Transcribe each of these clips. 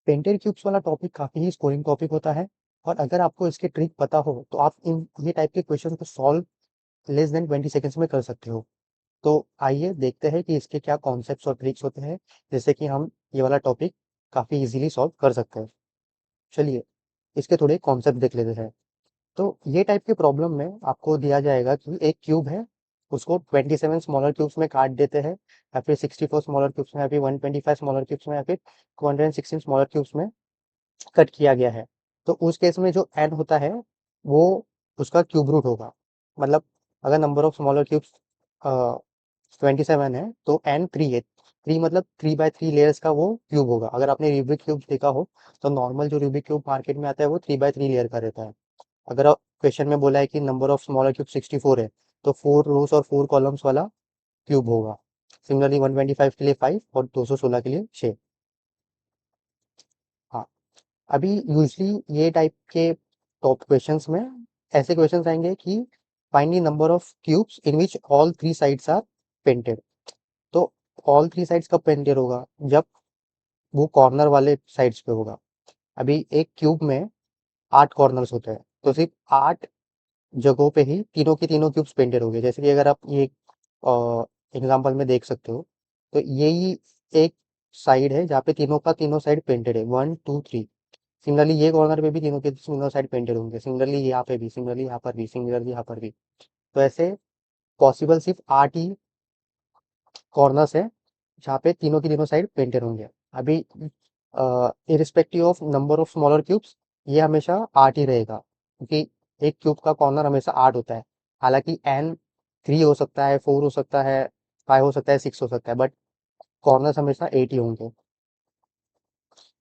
Painted cubes वाला topic काफ़ी ही scoring topic होता है और अगर आपको इसके ट्रिक पता हो तो आप इन ये टाइप के क्वेश्चन को सॉल्व लेस देन 20 सेकंड्स में कर सकते हो। तो आइए देखते हैं कि इसके क्या कॉन्सेप्ट्स और ट्रिक्स होते हैं जिससे कि हम ये वाला टॉपिक काफ़ी इजीली सॉल्व कर सकते हैं। चलिए इसके थोड़े कॉन्सेप्ट देख लेते हैं। तो ये टाइप के प्रॉब्लम में आपको दिया जाएगा कि एक क्यूब है, उसको 27 स्मॉलर क्यूब्स में काट देते हैं या फिर 64 स्मॉलर क्यूब्स में या फिर 125 स्मॉलर क्यूब्स में या फिर 216 स्मॉलर क्यूब्स में कट किया गया है। तो उस केस में जो n होता है वो उसका क्यूब रूट होगा। मतलब अगर नंबर ऑफ स्मॉलर क्यूब्स 27 है तो n 3 है। 3 मतलब 3/3 लेयर्स का वो क्यूब होगा। अगर आपने रूबिक क्यूब देखा हो तो नॉर्मल जो रूबिक क्यूब मार्केट में आता है वो 3/3 लेयर का रहता है। अगर क्वेश्चन में बोला है कि नंबर ऑफ स्मॉलर क्यूब 64 है तो 4 रोज और 4 कॉलम्स वाला क्यूब होगा। सिमिलरली 125 के लिए 5 और 216 के लिए 6। हाँ, अभी यूजली ये टाइप के टॉप क्वेश्चंस में ऐसे क्वेश्चंस आएंगे कि find the number of cubes in which all three sides are painted. तो ऑल थ्री साइड्स कब पेंटेड होगा? जब वो कॉर्नर वाले साइड्स पे होगा। अभी एक क्यूब में 8 कॉर्नर्स होते हैं तो सिर्फ 8 जगहों पे ही तीनों के तीनों क्यूब्स पेंटेड होंगे। जैसे कि अगर आप ये एग्जांपल में देख सकते हो तो यही एक साइड है जहाँ पे तीनों का तीनों साइड पेंटेड है, 1 2 3। सिमिलरली ये कॉर्नर पे भी तीनों के तीनों साइड पेंटेड होंगे। सिमिलरली यहाँ पे भी, सिमिलरली यहाँ पर भी, सिमिलरली यहाँ पर भी। तो ऐसे पॉसिबल सिर्फ 8 ही कॉर्नर्स है जहाँ पे तीनों की तीनों साइड पेंटेड होंगे। अभी irrespective of number of smaller cubes ये हमेशा 8 ही रहेगा क्योंकि एक क्यूब का कॉर्नर हमेशा 8 होता है। हालांकि n 3 हो सकता है, 4 हो सकता है, 5 हो सकता है, 6 हो सकता है, बट कॉर्नर्स हमेशा 8 ही होंगे।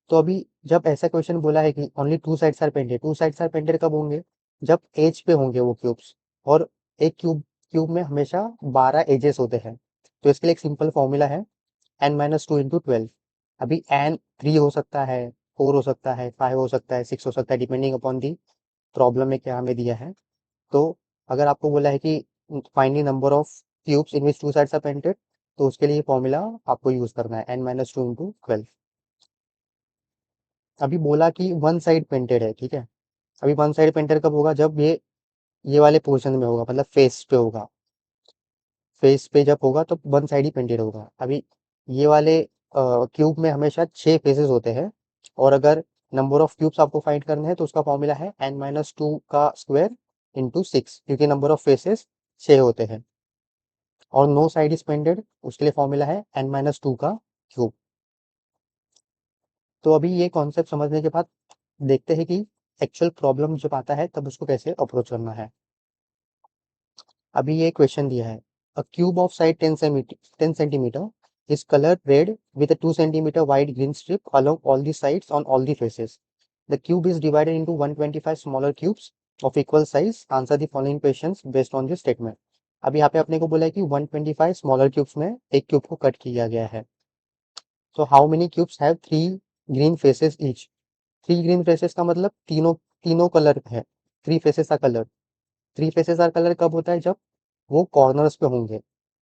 तो अभी जब ऐसा क्वेश्चन बोला है कि only two sides are painted, two sides are painted कब होंगे? जब एज पे होंगे वो क्यूब्स। और एक क्यूब क्यूब में हमेशा 12 एजेस होते हैं। तो इसके लिए एक सिंपल फॉर्मूला है n-2 × 12। अभी n 3 हो सकता है, 4 हो सकता है, 5 हो सकता है, 6 हो सकता है, डिपेंडिंग अपॉन दी प्रॉब्लम में क्या हमें दिया है। तो अगर आपको बोला है कि find the number of cubes in which two sides are painted तो उसके लिए फॉर्मूला आपको यूज करना है n-2 × 12। अभी बोला कि वन साइड पेंटेड है, ठीक है। अभी वन साइड पेंटेड कब होगा? जब ये वाले पोर्शन में होगा, मतलब फेस पे होगा। फेस पे जब होगा तो वन साइड ही पेंटेड होगा। अभी ये वाले क्यूब में हमेशा 6 फेसेस होते हैं और अगर नंबर ऑफ क्यूब्स आपको फाइंड करने हैं तो उसका फॉर्मूला है n-2 का स्क्वायर इंटू 6, क्योंकि नंबर ऑफ फेसेस 6 होते हैं। और नो साइड इज पेंटेड, उसके लिए फॉर्मूला है n-2 का क्यूब। तो अभी ये कॉन्सेप्ट समझने के बाद देखते हैं कि एक्चुअल प्रॉब्लम जब आता है तब उसको कैसे अप्रोच करना है। अभी ये क्वेश्चन दिया है, अ cube of side 10 centimetre is colour read with 2 centimetre wide green strip along all the sides on all the faces. The cube is divided into 125 smaller cubes of equal size. Answer the following questions based on this statement. अब यहाँ पे अपने को बोला है कि 125 smaller cubes में एक क्यूब को कट किया गया है। तो how many cubes have 3 green faces each? 3 green faces का मतलब तीनों तीनों कलर है। 3 फेसेस का कलर, 3 फेसेस का कलर कब होता है? जब वो कॉर्नर्स पे होंगे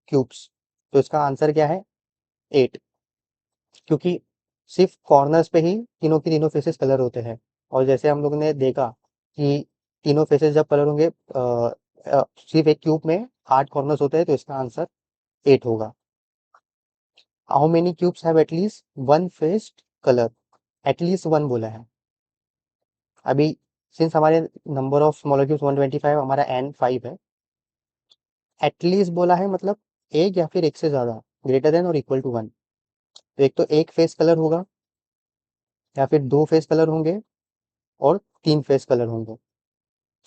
क्यूब्स। तो इसका आंसर क्या है? 8, क्योंकि सिर्फ कॉर्नर्स पे ही तीनों की तीनों फेसेस कलर होते हैं। और जैसे हम लोग ने देखा कि तीनों फेसेस जब कलर होंगे सिर्फ एक क्यूब में 8 कॉर्नर्स होते हैं, तो इसका आंसर 8 होगा। How many cubes have at least one faced colour? At least one बोला है। अभी सिंस हमारे नंबर ऑफ स्मॉलर क्यूब्स 125, हमारा n 5 है। एटलीस्ट बोला है मतलब एक या फिर एक से ज्यादा, ग्रेटर देन और इक्वल टू 1। तो एक तो एक फेस कलर होगा या फिर 2 फेस कलर होंगे और 3 फेस कलर होंगे।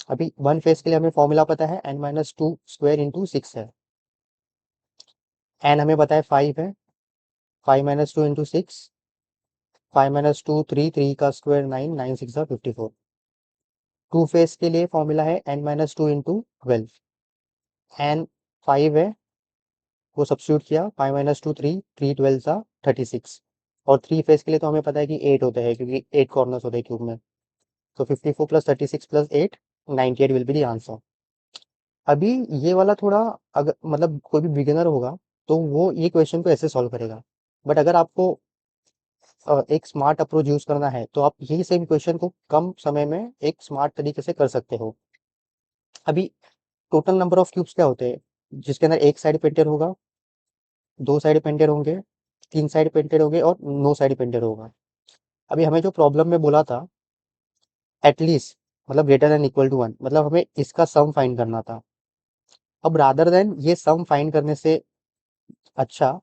अभी वन फेस के लिए हमें फॉर्मूला पता है n-2 स्क्वायर इंटू 6 है। n हमें पता है 5 है, 5-2 इंटू 6, 5-2 3, 3 का स्क्वायर 9, 9 6 54। टू फेस के लिए फॉर्मूला है n-2 इंटू 12। n 5 है, वो सब्स्टिट्यूट किया, 5-2 3, 3 12 सा 36। और 3 फेस के लिए तो हमें पता है कि 8 होते हैं क्योंकि 8 कॉर्नर्स होते हैं क्यूब में। तो 54 + 36 + 8, 98 विल बी द आंसर। अभी ये वाला थोड़ा, अगर मतलब कोई भी बिगिनर होगा तो वो ये क्वेश्चन को ऐसे सॉल्व करेगा। बट अगर आपको एक स्मार्ट अप्रोच यूज करना है तो आप यही सेम क्वेश्चन को कम समय में एक स्मार्ट तरीके से कर सकते हो। अभी टोटल नंबर ऑफ क्यूब्स क्या होते हैं जिसके अंदर एक साइड पेंटेड होगा, दो साइड पेंटेड होंगे, तीन साइड पेंटेड होंगे और नो साइड पेंटेड होगा। अभी हमें जो प्रॉब्लम में बोला था एटलीस्ट मतलब greater than equal to one, मतलब हमें इसका सम फाइंड करना था। अब रादर देन ये सम फाइंड करने से अच्छा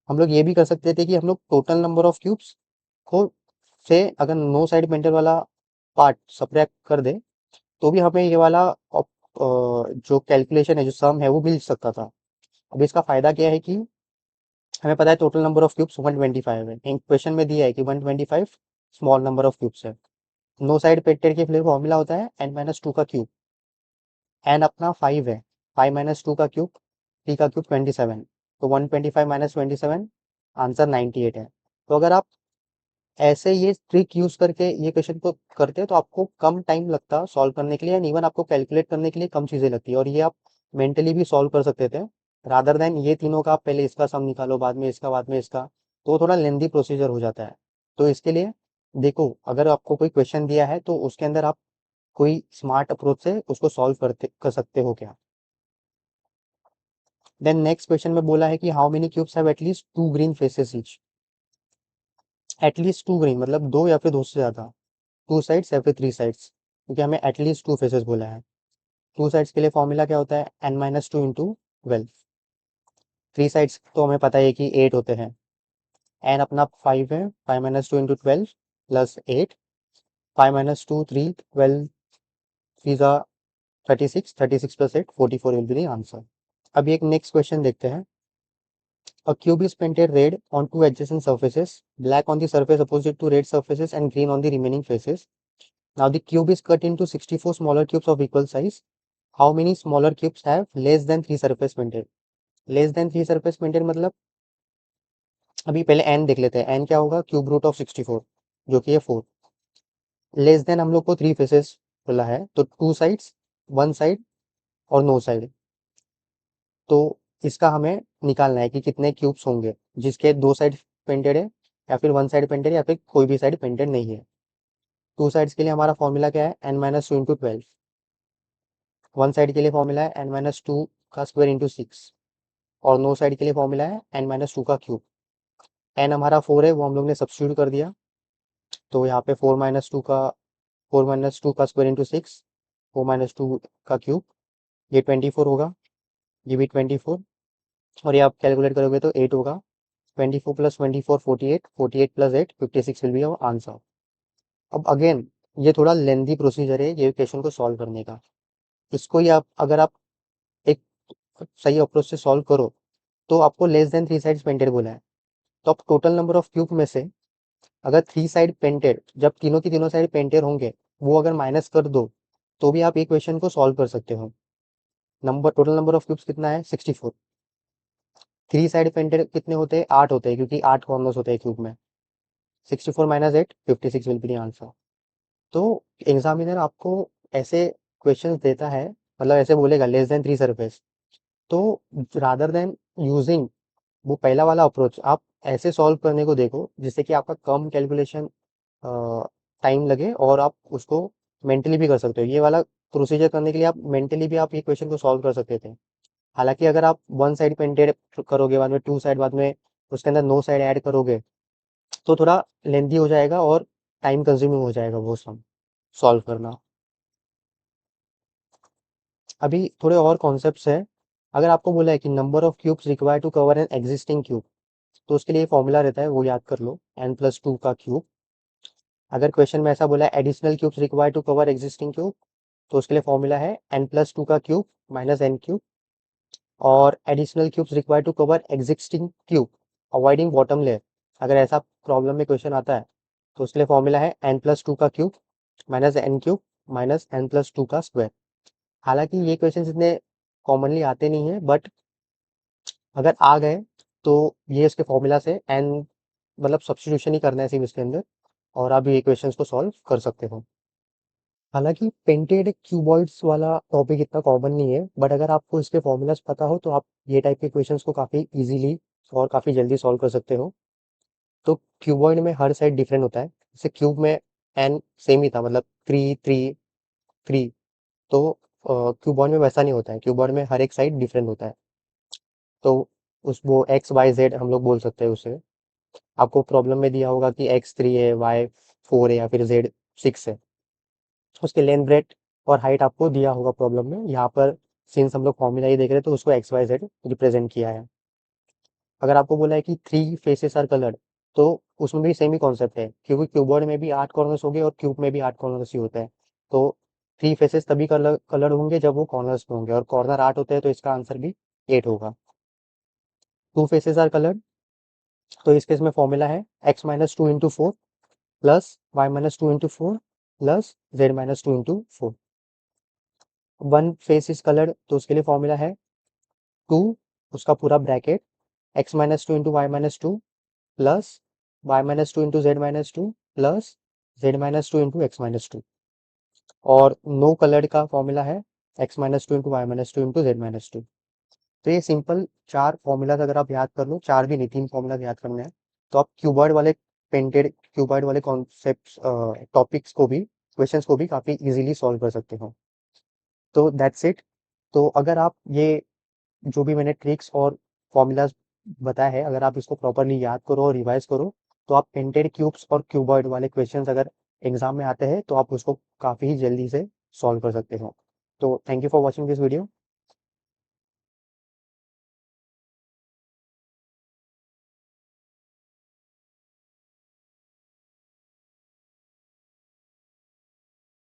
हम लोग ये भी कर सकते थे कि हम लोग टोटल नंबर ऑफ क्यूब्स को से अगर नो साइड पेंटेड वाला पार्ट सब्ट्रैक्ट कर दे तो भी हमें ये वाला जो कैलकुलेशन है, जो सम है, वो मिल सकता था। अब इसका फायदा क्या है कि हमें पता है टोटल नंबर ऑफ क्यूब्स 125 है, क्वेश्चन में दिया है कि 125 स्मॉल नंबर ऑफ क्यूब्स है। नो साइड पेंटेड के लिए फॉर्मूला होता है n माइनस टू का क्यूब, एन अपना 5 है, 5 माइनस टू का क्यूब, 3 का क्यूब 27, तो 125 माइनस 27 आंसर 98 है। तो अगर आप ऐसे ये ट्रिक यूज करके ये क्वेश्चन को करते हैं तो आपको कम टाइम लगता सॉल्व करने के लिए, एंड इवन आपको कैलकुलेट करने के लिए कम चीजें लगती है, और ये आप मेंटली भी सॉल्व कर सकते थे रादर देन ये तीनों का आप पहले इसका सम निकालो, बाद में इसका, बाद में इसका, तो थोड़ा लेंदी प्रोसीजर हो जाता है। तो इसके लिए देखो, अगर आपको कोई क्वेश्चन दिया है तो उसके अंदर आप कोई स्मार्ट अप्रोच से उसको सॉल्व कर सकते हो क्या। देन नेक्स्ट क्वेश्चन में बोला है कि how many cubes have at least to green faces each. At least to green मतलब दो या फिर दो से ज्यादा, टू साइड्स या फिर थ्री साइड्स, क्योंकि हमें एटलीस्ट टू फेसेस बोला है। टू साइड्स के लिए फॉर्मूला क्या होता है, N minus two into 12। Three sides तो हमें पता है कि 8 होते हैं, एन अपना 5 है, 5 minus two into 12 plus 8, 5 minus two 3, 12 three ज़ा 36, 36 plus 8 44 will be the answer. अब एक नेक्स्ट क्वेश्चन देखते हैं। A cube is painted red on two adjacent surfaces, black on the surface opposite to red surfaces and green on the remaining faces. Now the cube is cut into 64 smaller cubes of equal size. How many smaller cubes have less than 3 surface painted? Less than 3 surface painted मतलब अभी पहले n देख लेते हैं, n क्या होगा, cube root of 64 जो कि है 4। लेस देन हम लोग को 3 फेसेस बोला है तो 2 साइड्स, 1 साइड और नो साइड, तो इसका हमें निकालना है कि कितने क्यूब्स होंगे जिसके दो साइड पेंटेड है या फिर वन साइड पेंटेड या फिर कोई भी साइड पेंटेड नहीं है। टू साइड्स के लिए हमारा फॉर्मूला क्या है, N minus two into 12। One side के लिए फॉर्मूला है एन माइनस टू का स्क्वायर इंटू 6, और नो साइड के लिए फॉर्मूला है एन माइनस टू का क्यूब। एन हमारा 4 है, वो हम लोग ने सब्स्टिट्यूट कर दिया, तो यहाँ पे 4 माइनस टू का स्क्वायर इंटू 6, 4 माइनस 2 का क्यूब, ये 24 होगा, ये भी 24, और ये आप कैलकुलेट करोगे तो 8 होगा। 24 plus 24 48, 48 plus 8 56 will be our answer. अब अगेन ये थोड़ा लेंदी प्रोसीजर है ये क्वेश्चन को सॉल्व करने का। इसको ही आप अगर आप एक सही अप्रोच से सॉल्व करो तो आपको लेस देन 3 साइड्स पेंटेड बोला है, तो आप टोटल नंबर ऑफ क्यूब में से अगर 3 साइड पेंटेड, जब तीनों की तीनों साइड पेंटेड होंगे वो अगर माइनस कर दो तो भी आप ये क्वेश्चन को सॉल्व कर सकते हो। टोटल नंबर ऑफ क्यूब्स कितना है, 64। 3 साइड पेंटेड कितने होते हैं, 8 होते हैं, क्योंकि 8 कॉर्नर्स होते हैं क्यूब में। 64 minus 8 56 will be the answer. तो एग्जामिनर आपको ऐसे क्वेश्चंस देता है, मतलब ऐसे बोलेगा लेस देन 3 सरफेस, तो रादर देन यूजिंग वो पहला वाला अप्रोच आप ऐसे सॉल्व करने को देखो जिससे कि आपका कम कैलकुलेशन टाइम लगे और आप उसको मेंटली भी कर सकते हो। ये वाला प्रोसीजर करने के लिए आप मेंटली भी आप ये क्वेश्चन को सॉल्व कर सकते थे। हालांकि अगर आप वन साइड पेंटेड करोगे, बाद में टू साइड, बाद में उसके अंदर नो साइड ऐड करोगे तो थोड़ा लेंदी हो जाएगा और टाइम कंज्यूमिंग हो जाएगा वो सम सॉल्व करना। अभी थोड़े और कॉन्सेप्ट्स हैं। अगर आपको बोला है कि number of cubes require to cover an existing cube, तो उसके लिए फॉर्मूला रहता है, वो याद कर लो, एन प्लस टू का क्यूब। अगर क्वेश्चन में ऐसा बोला है additional cubes require to cover existing cube, तो उसके लिए फॉर्मूला है एन प्लस टू का क्यूब माइनस एन क्यूब। और additional cubes require to cover existing cube avoiding bottom layer, अगर ऐसा प्रॉब्लम में क्वेश्चन आता है तो उसके लिए फॉर्मूला है एन प्लस टू का cube minus n cube minus n plus two का स्क्वायर। हालांकि ये क्वेश्चन इतने कॉमनली आते नहीं है, बट अगर आ गए तो ये इसके फॉर्मूला से एन मतलब सब्स्टिट्यूशन ही करना है सिर्फ इसके अंदर, और आप ये क्वेश्चंस को सॉल्व कर सकते हो। हालांकि पेंटेड क्यूबॉइड्स वाला टॉपिक इतना कॉमन नहीं है, बट अगर आपको इसके फॉर्मूलाज पता हो तो आप ये टाइप के क्वेश्चंस को काफ़ी इजीली और काफ़ी जल्दी सॉल्व कर सकते हो। तो क्यूबॉइड में हर साइड डिफरेंट होता है। जैसे क्यूब में एन सेम ही था, मतलब 3 3 3। तो क्यूबॉइड में वैसा नहीं होता है, क्यूबॉइड में हर एक साइड डिफरेंट होता है। तो उस वो एक्स वाई जेड हम लोग बोल सकते हैं उसे। आपको प्रॉब्लम में दिया होगा कि x3 है, y4 है या फिर z6 है। उसके लेंथ ब्रेथ और हाइट आपको दिया होगा प्रॉब्लम में। यहाँ पर सिंस हम लोग फॉर्मूला ही देख रहे हैं तो उसको एक्स वाई जेड रिप्रेजेंट किया है। अगर आपको बोला है कि 3 फेसेस आर कलर्ड, तो उसमें भी सेम ही कॉन्सेप्ट है, क्योंकि क्यूबॉइड में भी 8 कॉर्नर्स होंगे और क्यूब में भी 8 कॉर्नर्स ही होता है। तो 3 फेसेस तभी कलर्ड होंगे जब वो कॉर्नर्स में होंगे, और कॉर्नर 8 होते हैं तो इसका आंसर भी 8 होगा। 2 फेसेस आर कलर्ड, तो इस केस में फॉर्मूला है x minus 2 into 4 plus y minus 2 into 4 plus z minus 2 into 4। 1 face is coloured, तो उसके लिए फॉर्मूला है 2, उसका पूरा bracket, x minus 2 into y minus 2 plus y minus 2 into z minus 2 plus z minus 2 into x minus 2। और no coloured का formula है x minus 2 into y minus 2 into z minus 2। तो ये सिंपल 4 फॉर्मूलाज अगर आप याद कर लो, 4 भी नहीं 3 फॉर्मूलाज याद करने हैं, तो आप क्यूबॉइड वाले कॉन्सेप्ट टॉपिक्स को भी, क्वेश्चंस को भी काफ़ी इजीली सॉल्व कर सकते हो। तो दैट्स इट। तो अगर आप ये जो भी मैंने ट्रिक्स और फॉर्मूलाज बताए हैं, अगर आप इसको प्रॉपरली याद करो और रिवाइज करो, तो आप पेंटेड क्यूब्स और क्यूबॉइड वाले क्वेश्चंस अगर एग्जाम में आते हैं तो आप उसको काफ़ी जल्दी से सॉल्व कर सकते हो। तो thank you for watching this video.